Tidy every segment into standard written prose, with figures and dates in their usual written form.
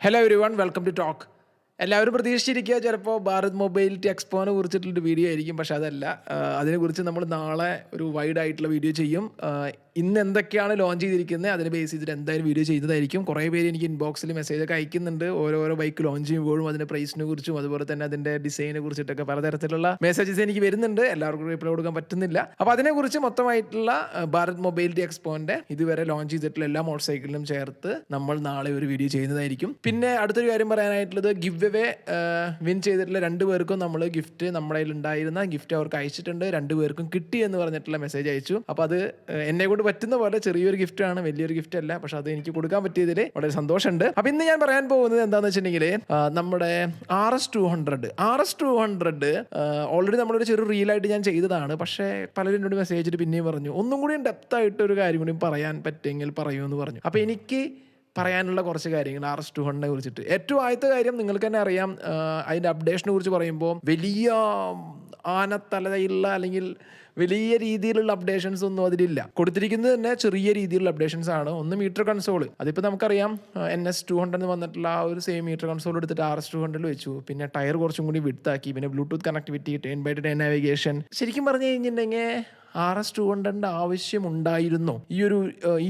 Hello everyone, welcome to talk. എല്ലാവരും പ്രതീക്ഷിച്ചിരിക്കുക ചിലപ്പോൾ ഭാരത് മൊബൈലിറ്റി എക്സ്പോനെ കുറിച്ചിട്ടുള്ളൊരു വീഡിയോ ആയിരിക്കും. പക്ഷേ അതല്ല. അതിനെക്കുറിച്ച് നമ്മൾ നാളെ ഒരു വൈഡ് ആയിട്ടുള്ള വീഡിയോ ചെയ്യും. ഇന്ന് എന്തൊക്കെയാണ് ലോഞ്ച് ചെയ്തിരിക്കുന്നത് അതിനെ ബേസ് ചെയ്തിട്ട് എന്തായാലും വീഡിയോ ചെയ്തതായിരിക്കും. കുറേ പേര് എനിക്ക് ഇൻബോക്സിൽ മെസ്സേജൊക്കെ അയക്കുന്നുണ്ട്. ഓരോരോ ബൈക്ക് ലോഞ്ച് ചെയ്യുമ്പോഴും അതിൻ്റെ പ്രൈസിനെ കുറിച്ചും അതുപോലെ തന്നെ അതിൻ്റെ ഡിസൈനെ കുറിച്ചിട്ടൊക്കെ പലതരത്തിലുള്ള മെസ്സേജസ് എനിക്ക് വരുന്നുണ്ട്. എല്ലാവർക്കും റിപ്ലൈ കൊടുക്കാൻ പറ്റുന്നില്ല. അപ്പോൾ അതിനെക്കുറിച്ച് മൊത്തമായിട്ടുള്ള ഭാരത് മൊബൈലിറ്റി എക്സ്പോൻ്റെ ഇതുവരെ ലോഞ്ച് ചെയ്തിട്ടുള്ള എല്ലാ മോട്ടോർ സൈക്കിളിനും ചേർത്ത് നമ്മൾ നാളെ ഒരു വീഡിയോ ചെയ്യുന്നതായിരിക്കും. പിന്നെ അടുത്തൊരു കാര്യം പറയാനായിട്ടുള്ളത്, ഗിവ് അവേ വിൻ ചെയ്തിട്ടുള്ള 2 പേർക്കും നമ്മൾ ഗിഫ്റ്റ്, നമ്മുടെ കയ്യിൽ ഉണ്ടായിരുന്ന ഗിഫ്റ്റ് അവർക്ക് അയച്ചിട്ടുണ്ട്. 2 പേർക്കും കിട്ടി എന്ന് പറഞ്ഞിട്ടുള്ള മെസ്സേജ് അയച്ചു. അപ്പോൾ അത് എന്നെ കൊണ്ട് പറ്റുന്ന പോലെ ചെറിയൊരു ഗിഫ്റ്റാണ്, വലിയൊരു ഗിഫ്റ്റ് അല്ല. പക്ഷെ അത് എനിക്ക് കൊടുക്കാൻ പറ്റിയതിൽ വളരെ സന്തോഷമുണ്ട്. അപ്പോൾ ഇന്ന് ഞാൻ പറയാൻ പോകുന്നത് എന്താണെന്ന് വെച്ചിട്ടുണ്ടെങ്കിൽ, നമ്മുടെ RS200 ഓൾറെഡി നമ്മളൊരു ചെറിയ റീലായിട്ട് ഞാൻ ചെയ്തതാണ്. പക്ഷേ പലരും എന്നോട് മെസ്സേജ് അയച്ചിട്ട് പിന്നെയും പറഞ്ഞു ഒന്നും കൂടി ഡെപ്ത് ആയിട്ട് ഒരു കാര്യം കൂടി പറയാൻ പറ്റുമെങ്കിൽ പറയൂ എന്ന് പറഞ്ഞു. അപ്പോൾ എനിക്ക് പറയാനുള്ള കുറച്ച് കാര്യങ്ങൾ RS200 കുറിച്ചിട്ട്. ഏറ്റവും ആദ്യത്തെ കാര്യം നിങ്ങൾക്ക് തന്നെ അറിയാം, അതിൻ്റെ അപ്ഡേഷനെ കുറിച്ച് പറയുമ്പോൾ വലിയ ആനത്തലയുള്ള അല്ലെങ്കിൽ വലിയ രീതിയിലുള്ള അപ്ഡേഷൻസ് ഒന്നും അതിലില്ല. കൊടുത്തിരിക്കുന്നത് തന്നെ ചെറിയ രീതിയിലുള്ള അപ്ഡേഷൻസ് ആണ്. ഒന്ന് മീറ്റർ കൺസോൾ, അതിപ്പോൾ നമുക്കറിയാം NS200 വന്നിട്ടുള്ള ആ ഒരു സെയിം മീറ്റർ കൺസോൾ എടുത്തിട്ട് RS200 വെച്ചു. പിന്നെ ടയർ കുറച്ചും കൂടി വിഡ്ത്താക്കി. പിന്നെ ബ്ലൂടൂത്ത് കണക്ടിവിറ്റി, 10x10 നാവിഗേഷൻ. ശരിക്കും പറഞ്ഞു കഴിഞ്ഞിട്ടുണ്ടെങ്കിൽ RS200 ആവശ്യമുണ്ടായിരുന്നോ, ഈ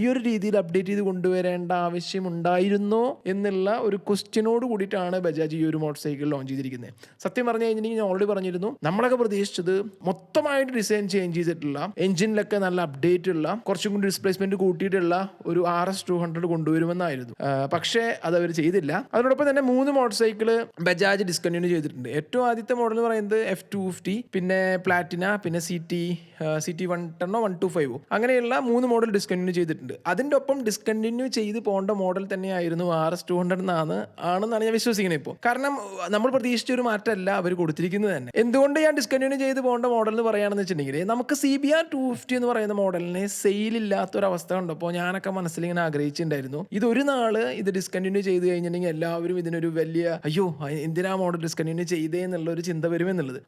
ഒരു രീതിയിൽ അപ്ഡേറ്റ് ചെയ്ത് കൊണ്ടുവരേണ്ട ആവശ്യമുണ്ടായിരുന്നോ എന്നുള്ള ഒരു ക്വസ്റ്റ്യനോട് കൂടിയിട്ടാണ് ബജാജ് ഈ ഒരു മോട്ടോർ സൈക്കിൾ ലോഞ്ച് ചെയ്തിരിക്കുന്നത്. സത്യം പറഞ്ഞു കഴിഞ്ഞിട്ടുണ്ടെങ്കിൽ ഞാൻ ഓൾറെഡി പറഞ്ഞിരുന്നു, നമ്മളൊക്കെ പ്രതീക്ഷിച്ചത് മൊത്തമായിട്ട് ഡിസൈൻ ചേഞ്ച് ചെയ്തിട്ടുള്ള, എഞ്ചിനിലൊക്കെ നല്ല അപ്ഡേറ്റ് ഉള്ള, കുറച്ചും കൂടി ഡിസ്പ്ലേസ്മെന്റ് കൂട്ടിയിട്ടുള്ള ഒരു RS200 കൊണ്ടുവരുമെന്നായിരുന്നു. പക്ഷേ അത് അവർ ചെയ്തില്ല. അതിനോടൊപ്പം തന്നെ 3 മോട്ടോർ സൈക്കിൾ ബജാജ് ഡിസ്കണ്ടിന്യൂ ചെയ്തിട്ടുണ്ട്. ഏറ്റവും ആദ്യത്തെ മോഡൽ എന്ന് പറയുന്നത് F250, പിന്നെ പ്ലാറ്റിന, പിന്നെ CT 110 125 അങ്ങനെയുള്ള 3 മോഡൽ ഡിസ്കണ്ടിന്യൂ ചെയ്തിട്ടുണ്ട്. അതിൻ്റെ ഒപ്പം ഡിസ്കണ്ടിന്യൂ ചെയ്ത് പോകേണ്ട മോഡൽ തന്നെയായിരുന്നു RS200 ആണെന്നാണ് ഞാൻ വിശ്വസിക്കുന്നത് ഇപ്പോൾ. കാരണം നമ്മൾ പ്രതീക്ഷിച്ച ഒരു മാറ്റമല്ല അവർ കൊടുത്തിരിക്കുന്നത് തന്നെ. എന്തുകൊണ്ട് ഞാൻ ഡിസ്കണ്ടിന്യൂ ചെയ്ത് പോകേണ്ട മോഡൽ എന്ന് പറയുകയാണെന്ന് വെച്ചിട്ടുണ്ടെങ്കിൽ, നമുക്ക് CBR 250 എന്ന് പറയുന്ന മോഡലിന് സെയിലില്ലാത്തൊരവസ്ഥ കണ്ടപ്പോൾ ഞാനൊക്കെ മനസ്സിലിങ്ങനെ ആഗ്രഹിച്ചിട്ടുണ്ടായിരുന്നു, ഇതൊരു നാള് ഇത് ഡിസ്കണ്ടിന്യൂ ചെയ്ത് കഴിഞ്ഞിട്ടുണ്ടെങ്കിൽ എല്ലാവരും ഇതിനൊരു വലിയ അയ്യോ എന്തിനാ മോഡൽ ഡിസ്കണ്ടിന്യൂ ചെയ്തേ എന്നുള്ള ഒരു ചിന്ത വരുമെന്നുള്ളത്.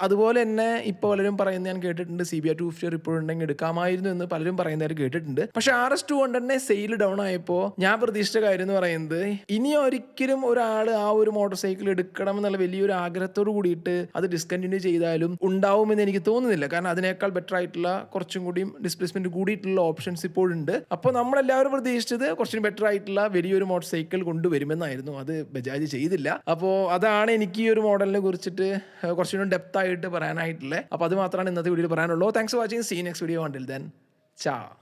അതുപോലെ തന്നെ ഇപ്പോൾ പലരും പറയുന്നത് ഞാൻ കേട്ടിട്ടുണ്ട്, CBR 250 ഇപ്പോൾ ഉണ്ടെങ്കിൽ എടുക്കാമായിരുന്നു എന്ന് പലരും പറയുന്നതായിട്ട് കേട്ടിട്ടുണ്ട്. പക്ഷേ RS200 സെയിൽ ഡൗൺ ആയപ്പോൾ ഞാൻ പ്രതീക്ഷിച്ച കാര്യം എന്ന് പറയുന്നത്, ഇനി ഒരിക്കലും ഒരാൾ ആ ഒരു മോട്ടോർ സൈക്കിൾ എടുക്കണം എന്നുള്ള വലിയൊരു ആഗ്രഹത്തോട് കൂടിയിട്ട് അത് ഡിസ്കണ്ടിന്യൂ ചെയ്താലും ഉണ്ടാവുമെന്ന് എനിക്ക് തോന്നുന്നില്ല. കാരണം അതിനേക്കാൾ ബെറ്റർ ആയിട്ടുള്ള, കുറച്ചും കൂടി ഡിസ്പ്ലേസ്മെന്റ് കൂടിയിട്ടുള്ള ഓപ്ഷൻസ് ഇപ്പോഴുണ്ട്. അപ്പോൾ നമ്മളെല്ലാവരും പ്രതീക്ഷിച്ചത് കുറച്ചും ബെറ്റർ ആയിട്ടുള്ള വലിയൊരു മോട്ടോർ സൈക്കിൾ കൊണ്ടുവരുമെന്നായിരുന്നു. അത് ബജാജ് ചെയ്തില്ല. അപ്പോൾ അതാണ് എനിക്ക് ഈ ഒരു മോഡലിനെ കുറിച്ചിട്ട് കുറച്ചുകൂടി ഡെപ്ത് ആയിട്ട് പറയാനായിട്ടുള്ളത്. അപ്പോൾ അത് മാത്രമാണ് ഇന്നത്തെ വീഡിയോയിൽ പറയാനുള്ളൂ. Thanks for watching. See next video. Until then, ciao.